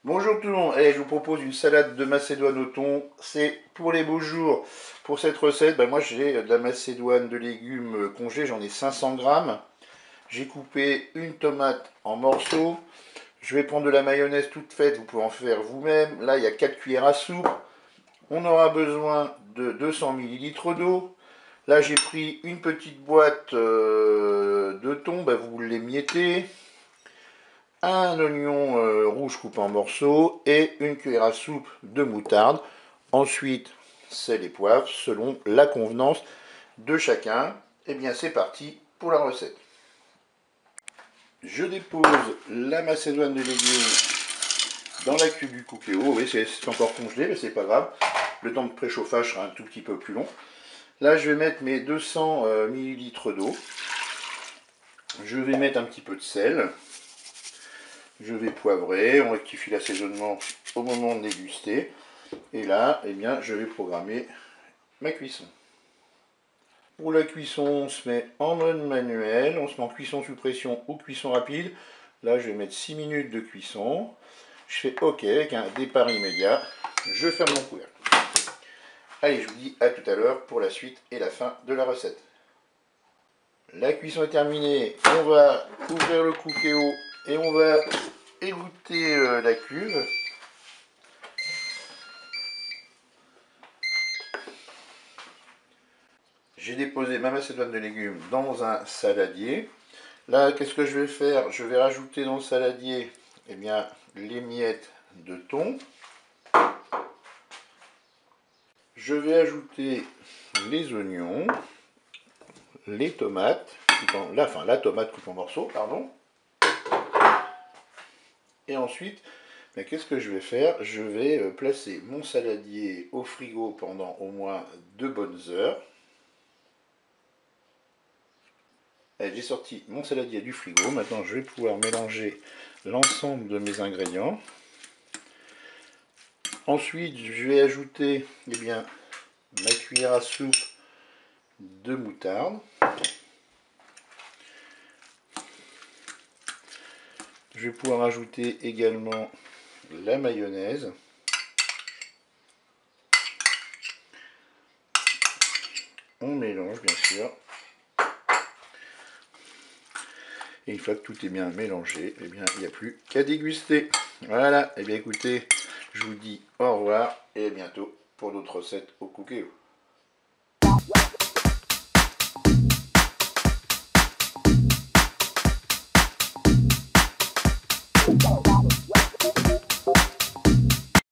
Bonjour tout le monde, je vous propose une salade de macédoine au thon, c'est pour les beaux jours. Pour cette recette, moi j'ai de la macédoine de légumes congelés, j'en ai 500 grammes. J'ai coupé une tomate en morceaux, je vais prendre de la mayonnaise toute faite, vous pouvez en faire vous-même. Là il y a 4 cuillères à soupe, on aura besoin de 200 ml d'eau. Là j'ai pris une petite boîte de thon, vous l'émiettez. Un oignon rouge coupé en morceaux et une cuillère à soupe de moutarde. Ensuite, sel et poivre selon la convenance de chacun. Et bien c'est parti pour la recette. Je dépose la macédoine de légumes dans la cuve du Cookéo. Oui, c'est encore congelé, mais c'est pas grave. Le temps de préchauffage sera un tout petit peu plus long. Là, je vais mettre mes 200 ml d'eau. Je vais mettre un petit peu de sel. Je vais poivrer, on rectifie l'assaisonnement au moment de déguster. Et là, je vais programmer ma cuisson. Pour la cuisson, on se met en mode manuel, on se met en cuisson sous pression ou cuisson rapide. Là, je vais mettre 6 minutes de cuisson. Je fais OK avec un départ immédiat. Je ferme mon couvercle. Allez, je vous dis à tout à l'heure pour la suite et la fin de la recette. La cuisson est terminée. On va ouvrir le Cookéo et on va égoutter la cuve. J'ai déposé ma macédoine de légumes dans un saladier. Là, qu'est-ce que je vais faire? Je vais rajouter dans le saladier les miettes de thon. Je vais ajouter les oignons, les tomates, la tomate coupée en morceaux, pardon. Et ensuite, qu'est-ce que je vais faire? Je vais placer mon saladier au frigo pendant au moins 2 bonnes heures. J'ai sorti mon saladier du frigo. Maintenant, je vais pouvoir mélanger l'ensemble de mes ingrédients. Ensuite, je vais ajouter ma cuillère à soupe de moutarde. Je vais pouvoir ajouter également la mayonnaise. On mélange bien sûr. Et une fois que tout est bien mélangé, il n'y a plus qu'à déguster. Voilà, écoutez, je vous dis au revoir et à bientôt pour d'autres recettes au Cookéo.